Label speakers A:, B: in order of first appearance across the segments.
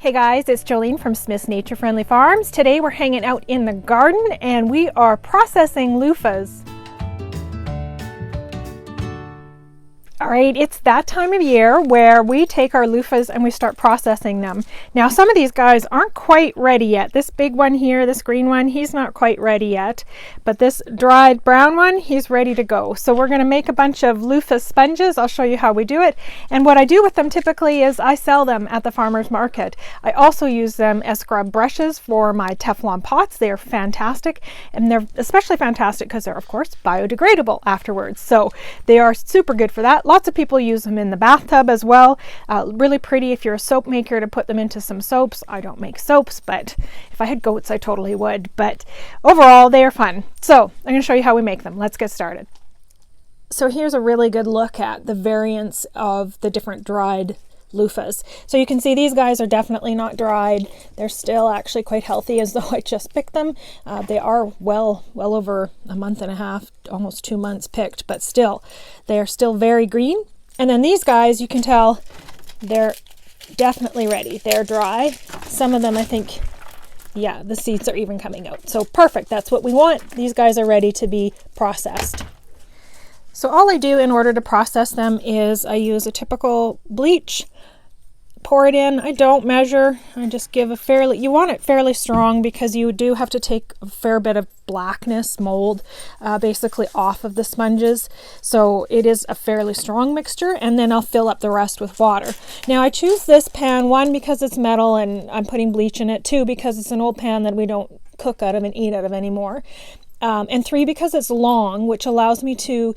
A: Hey guys, it's Jolene from Smith's Nature Friendly Farms. Today we're hanging out in the garden and we are processing loofahs. All right, it's that time of year where we take our loofahs and we start processing them. Now, some of these guys aren't quite ready yet. This big one here, this green one, he's not quite ready yet. But this dried brown one, he's ready to go. So we're going to make a bunch of Luffa Sponges. I'll show you how we do it. And what I do with them typically is I sell them at the farmer's market. I also use them as scrub brushes for my Teflon pots. They're fantastic. And they're especially fantastic because they're, of course, biodegradable afterwards. So they are super good for that. Lots of people use them in the bathtub as well. Really pretty if you're a soap maker to put them into some soaps. I don't make soaps, but if I had goats, I totally would. But overall, they are fun. So I'm going to show you how we make them. Let's get started. So here's a really good look at the variance of the different dried loofahs. So you can see these guys are definitely not dried. They're still actually quite healthy as though I just picked them. They are well over a month and a half, almost 2 months picked, but still, they are still very green. And then these guys, you can tell they're definitely ready. They're dry. Some of them, I think, yeah, the seeds are even coming out. So perfect, that's what we want. These guys are ready to be processed. So all I do in order to process them is I use a typical bleach, pour it in. I don't measure. I just give a fairly, you want it fairly strong because you do have to take a fair bit of blackness, mold, basically off of the sponges. So it is a fairly strong mixture, and then I'll fill up the rest with water. Now I choose this pan, one, because it's metal and I'm putting bleach in it, two, because it's an old pan that we don't cook out of and eat out of anymore. And three, because it's long, which allows me to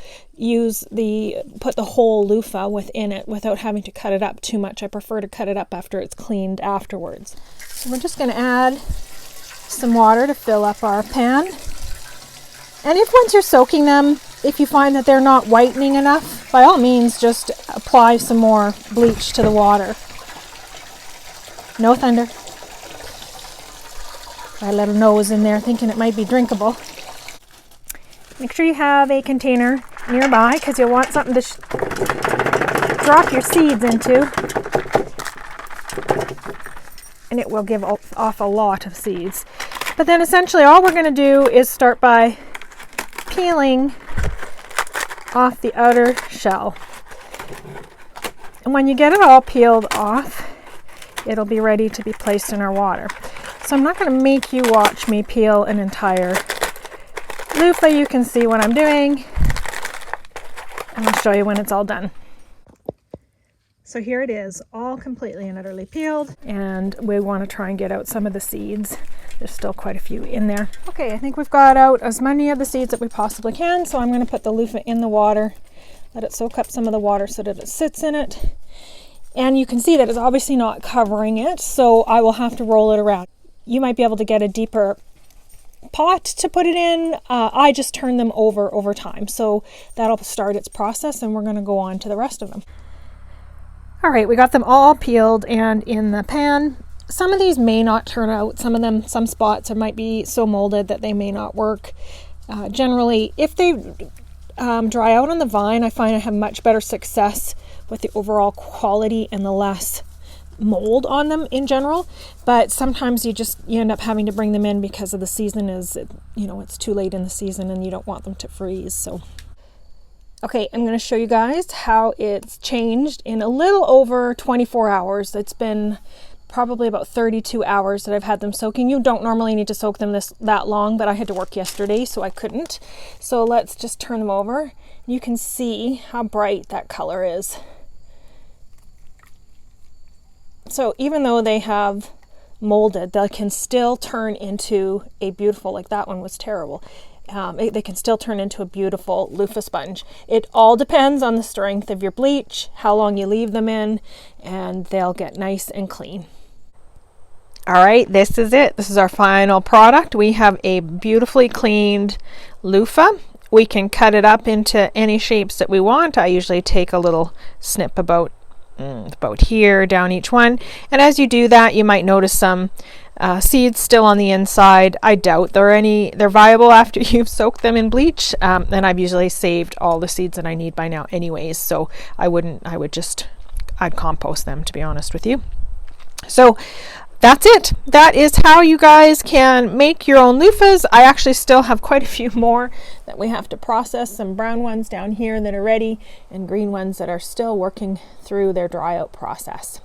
A: put the whole loofah within it without having to cut it up too much. I prefer to cut it up after it's cleaned afterwards. So we're just going to add some water to fill up our pan. And if once you're soaking them, if you find that they're not whitening enough, by all means, just apply some more bleach to the water. No thunder. I let a nose in there thinking it might be drinkable. Make sure you have a container nearby because you'll want something to drop your seeds into, and it will give off a lot of seeds. But then essentially all we're going to do is start by peeling off the outer shell. And when you get it all peeled off, it'll be ready to be placed in our water. So I'm not going to make you watch me peel an entire loofah. You can see what I'm doing, and I'll show you when it's all done. So here it is, all completely and utterly peeled, and we want to try and get out some of the seeds. There's still quite a few in there. Okay, I think we've got out as many of the seeds that we possibly can, so I'm going to put the loofah in the water, let it soak up some of the water so that it sits in it. And you can see that it's obviously not covering it, so I will have to roll it around. You might be able to get a deeper pot to put it in. I just turn them over time, so that'll start its process, and we're going to go on to the rest of them. All right, we got them all peeled and in the pan. Some of these may not turn out. Some spots might be so molded that they may not work. Generally, if they dry out on the vine, I find I have much better success with the overall quality and the less mold on them in general. But sometimes you end up having to bring them in because of the season it's too late in the season and you don't want them to freeze. So okay, I'm going to show you guys how it's changed in a little over 24 hours. It's been probably about 32 hours that I've had them soaking. You don't normally need to soak them that long, but I had to work yesterday, so I couldn't. So let's just turn them over. You can see how bright that color is. So even though they have molded, they can still turn into a beautiful, like that one was terrible. They can still turn into a beautiful loofah sponge. It all depends on the strength of your bleach, how long you leave them in, and they'll get nice and clean. All right, this is it. This is our final product. We have a beautifully cleaned loofah. We can cut it up into any shapes that we want. I usually take a little snip about here down each one, and as you do that, you might notice some seeds still on the inside. I doubt they're viable after you've soaked them in bleach, and I've usually saved all the seeds that I need by now anyways, so I'd compost them, to be honest with you. So that's it. That is how you guys can make your own loofahs. I actually still have quite a few more that we have to process. Some brown ones down here that are ready and green ones that are still working through their dry out process.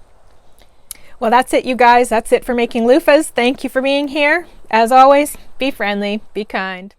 A: Well, that's it, you guys. That's it for making loofahs. Thank you for being here. As always, be friendly, be kind.